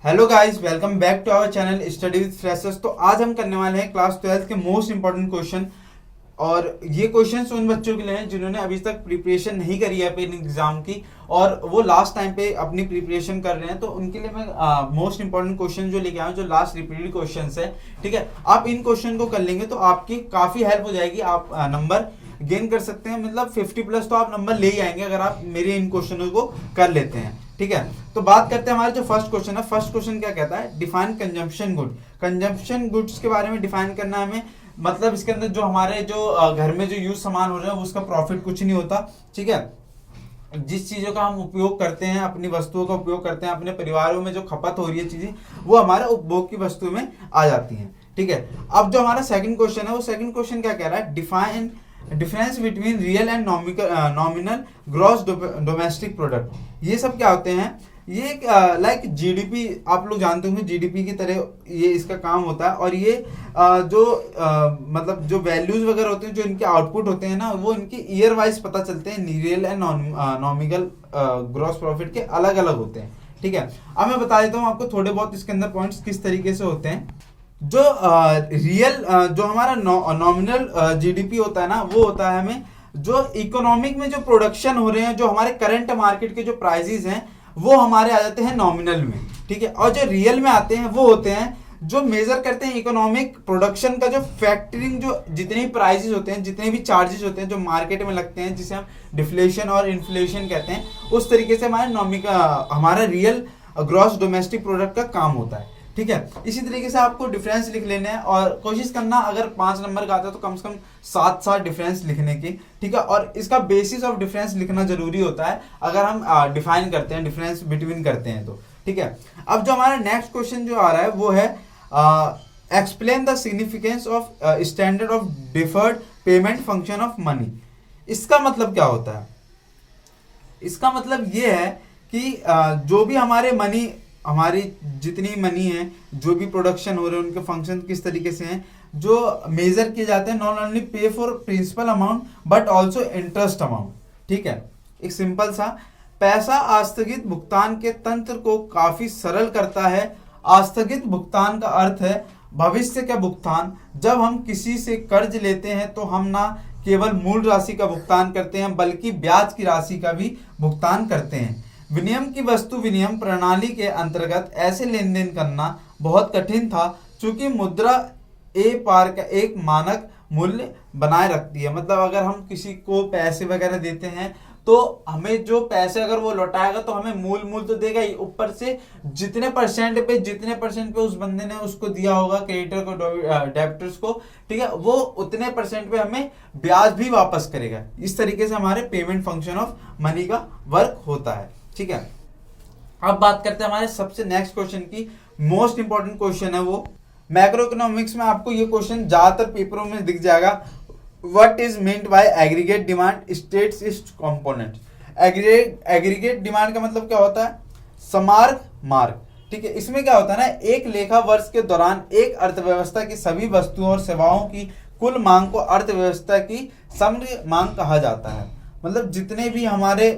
Hello guys, welcome back to our channel study with freshers. तो आज हम करने वाले हैं क्लास 12 के मोस्ट इंपॉर्टेंट क्वेश्चन। और ये क्वेश्चंस उन बच्चों के लिए हैं जिन्होंने अभी तक प्रिपरेशन नहीं करी है अपने एग्जाम की और वो लास्ट टाइम पे अपनी प्रिपरेशन कर रहे हैं। तो उनके लिए मैं मोस्ट इंपॉर्टेंट क्वेश्चन जो लेके आया हूं, जो लास्ट रिपीटेड क्वेश्चंस है, ठीक है। आप इन क्वेश्चन को कर लेंगे तो आपकी काफी हेल्प हो जाएगी, आप नंबर गेन कर सकते हैं। मतलब 50 प्लस तो आप नंबर ले ही आएंगे अगर आप मेरे इन क्वेश्चनों को कर लेते हैं, ठीक है। तो बात करते हैं हमारे जो फर्स्ट क्वेश्चन है। फर्स्ट क्वेश्चन क्या कहता है? Define consumption good. Consumption goods के बारे में डिफाइन करना है हमें। मतलब इसके अंदर जो हमारे जो घर में जो यूज सामान हो रहे हैं उसका प्रॉफिट कुछ नहीं होता, ठीक है। जिस चीजों का हम उपयोग करते हैं, अपनी वस्तुओं का उपयोग करते हैं, अपने परिवारों में जो खपत हो रही है चीजें, वो हमारे उपभोग की वस्तु में आ जाती हैं, ठीक है। अब जो हमारा सेकंड क्वेश्चन है, वो सेकंड क्वेश्चन क्या कह रहा है? Define difference between real and nominal gross domestic product. ये सब क्या होते हैं? ये लाइक जीडीपी, आप लोग जानते होंगे जीडीपी की तरह ये इसका काम होता है। और ये मतलब जो वैल्यूज वगैरह होते हैं, जो इनके आउटपुट होते हैं ना, वो इनके ईयर वाइज पता चलते हैं। Real and nominal gross profit के अलग अलग होते हैं, ठीक है। अब मैं बता देता हूँ आपको थोड़े बहुत इसके अंदर पॉइंट्स किस तरीके से होते हैं। जो रियल जो हमारा नॉमिनल जीडीपी होता है ना, वो होता है हमें जो इकोनॉमिक में जो प्रोडक्शन हो रहे हैं, जो हमारे करंट मार्केट के जो प्राइसेस हैं, वो हमारे आ जाते हैं नॉमिनल में, ठीक है। और जो रियल में आते हैं वो होते हैं जो मेजर करते हैं इकोनॉमिक प्रोडक्शन का जो फैक्टरिंग, जो जितने भी प्राइसेस होते हैं, जितने भी चार्जेस होते हैं जो मार्केट में लगते हैं, जिसे हम डिफ्लेशन और इन्फ्लेशन कहते हैं, उस तरीके से हमारा रियल ग्रॉस डोमेस्टिक प्रोडक्ट का काम होता है, ठीक है। इसी तरीके से आपको डिफरेंस लिख लेने हैं और कोशिश करना अगर 5 नंबर का आता है तो कम से कम 7 डिफरेंस लिखने की, ठीक है। और इसका बेसिस ऑफ डिफरेंस लिखना जरूरी होता है अगर हम डिफाइन करते हैं, डिफरेंस बिटवीन करते हैं तो, ठीक है। अब जो हमारा नेक्स्ट क्वेश्चन जो आ रहा है वो है explain the significance of standard of deferred payment function of money. इसका मतलब क्या होता है? इसका मतलब ये है कि जो भी हमारी जितनी मनी है, जो भी प्रोडक्शन हो रहे हैं, उनके फंक्शन किस तरीके से हैं, जो मेजर किए जाते हैं। Not only pay for principal amount but also interest amount, ठीक है। एक सिंपल सा पैसा आस्थगित भुगतान के तंत्र को काफी सरल करता है। आस्थगित भुगतान का अर्थ है भविष्य का भुगतान। जब हम किसी से कर्ज लेते हैं तो हम ना केवल मूल राशि का भुगतान करते हैं बल्कि ब्याज की राशि का भी भुगतान करते हैं। विनिमय की वस्तु विनिमय प्रणाली के अंतर्गत ऐसे लेन देन करना बहुत कठिन था, चूंकि मुद्रा ए पार का एक मानक मूल्य बनाए रखती है। मतलब अगर हम किसी को पैसे वगैरह देते हैं तो हमें जो पैसे अगर वो लौटाएगा तो हमें मूल तो देगा ही, ऊपर से जितने परसेंट पे उस बंदे ने उसको दिया होगा, क्रेडिटर को, डेबिटर्स को, ठीक है, वो उतने परसेंट पे हमें ब्याज भी वापस करेगा। इस तरीके से हमारे पेमेंट फंक्शन ऑफ मनी का वर्क होता है, ठीक है। अब बात करते हैं हमारे सबसे नेक्स्ट क्वेश्चन की। मोस्ट इंपॉर्टेंट क्वेश्चन है वो। मैक्रो इकोनॉमिक्स में आपको ये क्वेश्चन ज्यादातर पेपरों में दिख जाएगा। What is meant by aggregate demand states it's component. Aggregate demand का मतलब क्या होता है? समार्ग मार्ग, ठीक है। इसमें क्या होता है ना, एक लेखा वर्ष के दौरान एक अर्थव्यवस्था की सभी वस्तुओं और सेवाओं की कुल मांग को अर्थव्यवस्था की समग्र मांग कहा जाता है। मतलब जितने भी हमारे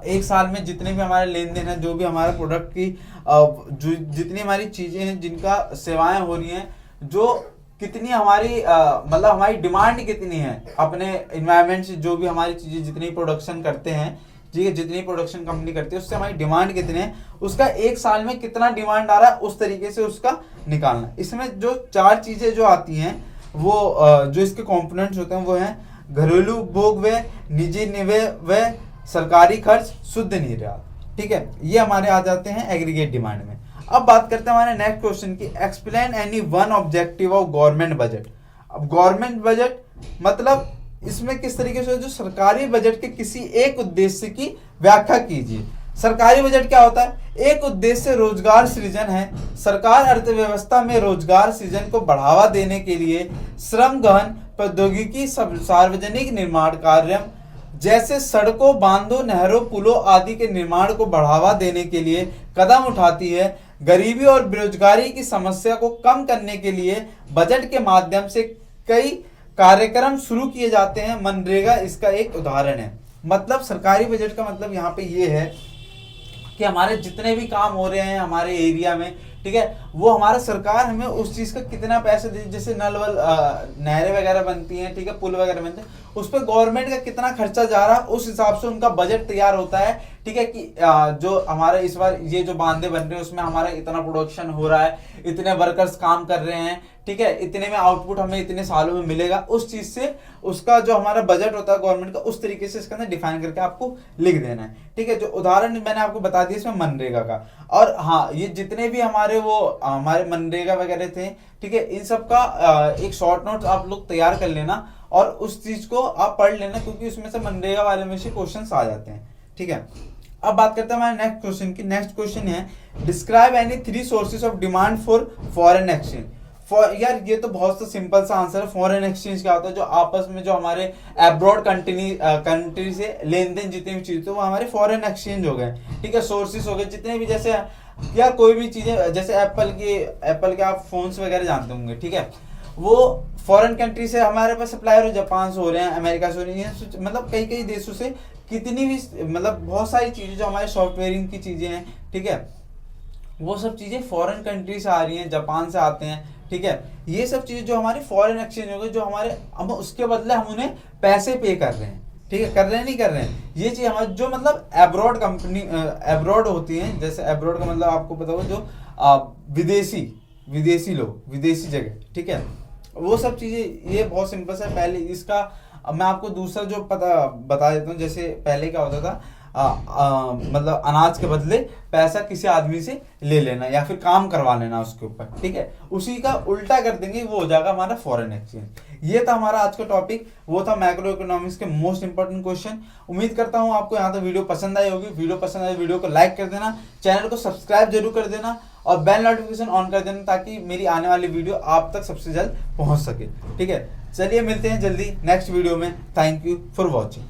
एक साल में जितने भी हमारे लेन देन है, जो भी हमारे प्रोडक्ट की जितनी हमारी चीजें हैं, जिनका सेवाएं हो रही हैं, जो कितनी हमारी मतलब हमारी डिमांड कितनी है अपने इन्वायरमेंट से, जो भी हमारी चीजें जितनी प्रोडक्शन करते हैं, ठीक है, जितनी प्रोडक्शन कंपनी करती है उससे हमारी डिमांड कितनी है, उसका एक साल में कितना डिमांड आ रहा है, उस तरीके से उसका निकालना। इसमें जो 4 चीजें जो आती हैं वो जो इसके कॉम्पोनेंट्स होते हैं वो हैं घरेलू उपभोग व्यय, निजी निवेश व्यय, सरकारी खर्च, शुद्ध निर्यात, ठीक है। ये हमारे आ जाते हैं एग्रीगेट डिमांड में। अब बात करते हैं हमारे नेक्स्ट क्वेश्चन की। Explain any one objective of government budget. अब गवर्नमेंट बजट मतलब इसमें किस तरीके से जो सरकारी बजट के किसी एक उद्देश्य की व्याख्या कीजिए। सरकारी बजट क्या होता है? एक उद्देश्य रोजगार सृजन है। सरकार अर्थव्यवस्था में रोजगार सृजन को बढ़ावा देने के लिए श्रम गहन प्रौद्योगिकी, सार्वजनिक निर्माण कार्य जैसे सड़कों, बांधों, नहरों, पुलों आदि के निर्माण को बढ़ावा देने के लिए कदम उठाती है। गरीबी और बेरोजगारी की समस्या को कम करने के लिए बजट के माध्यम से कई कार्यक्रम शुरू किए जाते हैं। मनरेगा इसका एक उदाहरण है। मतलब सरकारी बजट का मतलब यहाँ पे ये है कि हमारे जितने भी काम हो रहे हैं हमारे एरिया में, ठीक है, वो हमारा सरकार हमें उस चीज का कितना पैसे दे, जैसे नल वल नहरें वगैरह बनती हैं, ठीक है, पुल वगैरह बनते हैं, उस पर गवर्नमेंट का कितना खर्चा जा रहा है, उस हिसाब से उनका बजट तैयार होता है, ठीक है, कि जो हमारे इस बार ये जो बांधे बन रहे हैं उसमें हमारा इतना प्रोडक्शन हो रहा है, इतने वर्कर्स काम कर रहे हैं, ठीक है, इतने में आउटपुट हमें इतने सालों में मिलेगा, उस चीज से उसका जो हमारा बजट होता है गवर्नमेंट का, उस तरीके से इसके अंदर डिफाइन करके आपको लिख देना है, ठीक है। जो उदाहरण मैंने आपको बता दिया इसमें मनरेगा का, और हाँ, ये जितने भी हमारे मनरेगा वगैरह थे, ठीक है, इन सब का एक शॉर्ट नोट आप लोग तैयार कर लेना और उस चीज को आप पढ़ लेना, क्योंकि उसमें से मनरेगा वाले में से क्वेश्चंस आ जाते हैं, ठीक है। अब बात करते हैं हमारे नेक्स्ट क्वेश्चन की। नेक्स्ट क्वेश्चन है describe any 3 sources of demand for foreign exchange. यार ये तो बहुत सा सिंपल सा आंसर है। फॉरेन एक्सचेंज क्या होता है, जो आपस में जो हमारे अब्रॉड कंट्री से लेन देन जितनी भी चीज, तो वो हमारे फॉरेन एक्सचेंज हो गए, ठीक है, सोर्सेज हो गए जितने भी, जैसे या कोई भी चीजें, जैसे एप्पल के आप फोन्स वगैरह जानते होंगे, ठीक है, वो फॉरेन कंट्री से हमारे पास सप्लायर हो, जापान से हो रहे हैं, अमेरिका से हो रही हैं, मतलब कई कई देशों से कितनी भी, मतलब बहुत सारी चीजें जो हमारे सॉफ्टवेयरिंग की चीजें हैं, ठीक है, वो सब चीजें फॉरेन कंट्री से आ रही हैं, जापान से आते हैं, ठीक है, ये सब चीजें जो हमारी फॉरेन एक्सचेंज हो गई, जो हमारे, हम उसके बदले हम उन्हें पैसे पे कर रहे हैं, ठीक है, कर रहे हैं नहीं कर रहे हैं, ये चीज हमारे जो मतलब एब्रॉड कंपनी एब्रॉड होती हैं, जैसे एब्रॉड का मतलब आपको पता होगा जो विदेशी लोग, विदेशी जगह, ठीक है, वो सब चीजें, ये बहुत सिंपल सा। पहले इसका मैं आपको दूसरा जो बता देता हूँ। जैसे पहले क्या होता था, मतलब अनाज के बदले पैसा किसी आदमी से ले लेना या फिर काम करवा लेना उसके ऊपर, ठीक है, उसी का उल्टा कर देंगे, वो हो जाएगा हमारा फॉरेन एक्सचेंज। ये था हमारा आज का टॉपिक, वो था मैक्रो इकोनॉमिक्स के मोस्ट इंपॉर्टेंट क्वेश्चन। उम्मीद करता हूँ आपको यहाँ तक वीडियो पसंद आई होगी। वीडियो पसंद आए वीडियो को लाइक कर देना, चैनल को सब्सक्राइब जरूर कर देना और बेल नोटिफिकेशन ऑन कर देना, ताकि मेरी आने वाली वीडियो आप तक सबसे जल्द पहुंच सके, ठीक है। चलिए मिलते हैं जल्दी नेक्स्ट वीडियो में। Thank you for watching.